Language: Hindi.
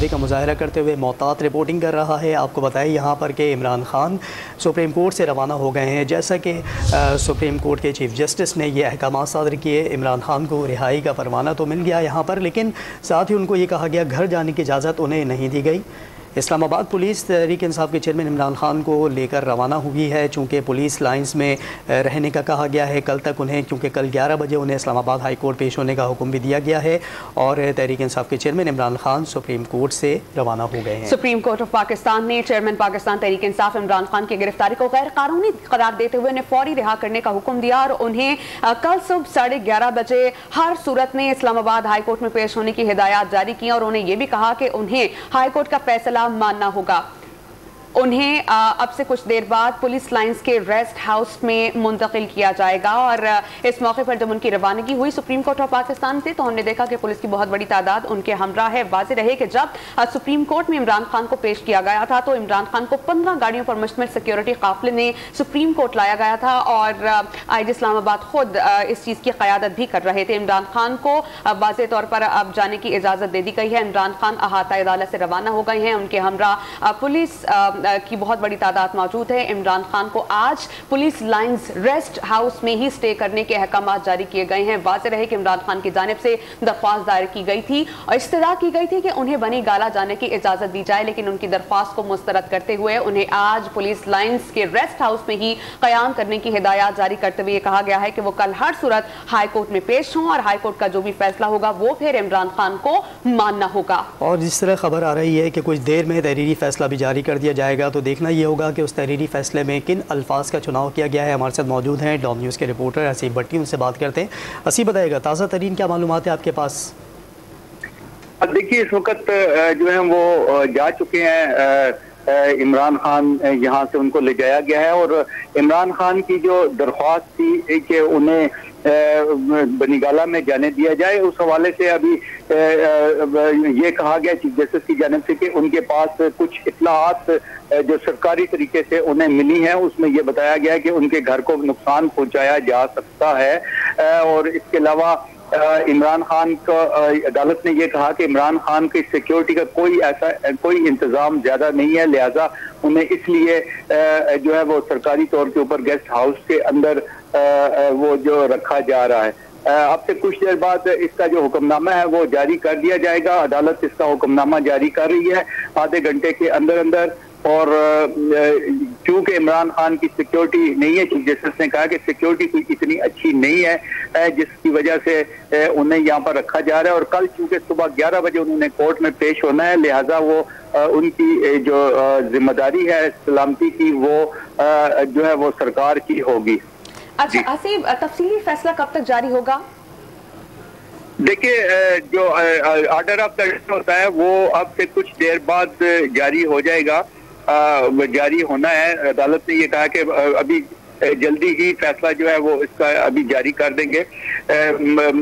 मुद्दे का मुजाहरा करते हुए मोहतात रिपोर्टिंग कर रहा है। आपको बताएं यहाँ पर कि इमरान खान सुप्रीम कोर्ट से रवाना हो गए हैं। जैसा कि सुप्रीम कोर्ट के चीफ जस्टिस ने यह अहकाम सादर किए, इमरान खान को रिहाई का परवाना तो मिल गया यहाँ पर, लेकिन साथ ही उनको ये कहा गया घर जाने की इजाज़त उन्हें नहीं दी गई। इस्लामाबाद पुलिस तहरीक इंसाफ के चेयरमैन इमरान खान को लेकर रवाना हुई है। चूँकि पुलिस लाइंस में रहने का कहा गया है कल तक उन्हें, क्योंकि कल 11 बजे उन्हें इस्लामाबाद हाई कोर्ट पेश होने का हुक्म भी दिया गया है और तहरीक इंसाफ के chairman Imran Khan supreme court से रवाना हो गए हैं। सुप्रीम कोर्ट ऑफ पाकिस्तान ने चेयरमैन पाकिस्तान तहरीक इंसाफ इमरान खान की गिरफ्तारी को गैर कानूनी करार देते हुए उन्हें फौरी रिहा करने का हुक्म दिया और उन्हें कल सुबह 11:30 बजे हर सूरत में इस्लामाबाद हाई कोर्ट में पेश होने की हिदायत जारी की और उन्हें यह भी कहा कि उन्हें हाई कोर्ट का फैसला मानना होगा। उन्हें अब से कुछ देर बाद पुलिस लाइंस के रेस्ट हाउस में मुंतकिल किया जाएगा और इस मौके पर जब उनकी रवानगी हुई सुप्रीम कोर्ट ऑफ पाकिस्तान से, तो हमने देखा कि पुलिस की बहुत बड़ी तादाद उनके हमरा है। वाज़ेह रहे कि जब सुप्रीम कोर्ट में इमरान खान को पेश किया गया था तो इमरान खान को 15 गाड़ियों पर मुश्तमिल सिक्योरिटी काफिले ने सुप्रीम कोर्ट लाया गया था और IG इस्लामाबाद खुद इस चीज़ की क़यादत भी कर रहे थे। इमरान खान को वाज़ेह तौर पर अब जाने की इजाज़त दे दी गई है। इमरान खान अहाता अदालत से रवाना हो गए हैं। उनके हमरा पुलिस की बहुत बड़ी तादाद मौजूद है। इमरान खान को आज पुलिस लाइंस रेस्ट हाउस में ही स्टे करने के अहकाम जारी किए गए हैं। वाज़ेह रहे कि इमरान खान की जानिब से दरख्वास्त दायर की गई थी और इस्तदा की गई थी कि उन्हें बनी गाला जाने की इजाजत दी जाए, लेकिन उनकी दरख्वास्त को मुस्तरद करते हुए उन्हें आज पुलिस लाइंस के रेस्ट हाउस में ही क़याम करने की हिदायत जारी करते हुए कहा गया है कि वो कल हर सूरत हाई कोर्ट में पेश हों और हाई कोर्ट का जो भी फैसला होगा वो फिर इमरान खान को मानना होगा। और जिस तरह खबर आ रही है कि कुछ देर में तहरीरी फैसला भी जारी कर दिया जाएगा, तो देखना ये होगा कि उस तहरीरी फैसले में किन अल्फाज का चुनाव किया गया है। हमारे साथ मौजूद हैं डॉम न्यूज़ के रिपोर्टर असीब भट्टी, उनसे बात करते हैं। असीब, बताएगा ताज़ा तरीन क्या मालूमात है आपके पास? देखिए, इस वक्त जो है वो जा चुके हैं इमरान खान, यहाँ से उनको ले जाया गया है और इमरान खान की जो दरख्वास्त थी कि उन्हें बनीगाला में जाने दिया जाए, उस हवाले से अभी ये कहा गया चीफ जस्टिस की जानिब से कि उनके पास कुछ इत्तलाआत जो सरकारी तरीके से उन्हें मिली हैं, उसमें यह बताया गया कि उनके घर को नुकसान पहुंचाया जा सकता है और इसके अलावा इमरान खान को अदालत ने यह कहा कि इमरान खान की सिक्योरिटी का कोई इंतजाम ज्यादा नहीं है, लिहाजा उन्हें इसलिए जो है वो सरकारी तौर के ऊपर गेस्ट हाउस के अंदर वो जो रखा जा रहा है। अब से कुछ देर बाद इसका जो हुक्मनामा है वो जारी कर दिया जाएगा। अदालत इसका हुक्मनामा जारी कर रही है आधे घंटे के अंदर अंदर और चूंकि इमरान खान की सिक्योरिटी नहीं है, चीफ जस्टिस ने कहा कि सिक्योरिटी कोई इतनी अच्छी नहीं है जिसकी वजह से उन्हें यहाँ पर रखा जा रहा है और कल चूंकि सुबह 11 बजे उन्होंने कोर्ट में पेश होना है, लिहाजा वो उनकी जो जिम्मेदारी है सलामती की वो जो है वो सरकार की होगी। अच्छा असीब, तफसीली फैसला कब तक जारी होगा? देखिए, जो ऑर्डर ऑफ द होता है वो अब से कुछ देर बाद जारी हो जाएगा, जारी होना है। अदालत ने ये कहा कि अभी जल्दी ही फैसला जो है वो इसका अभी जारी कर देंगे।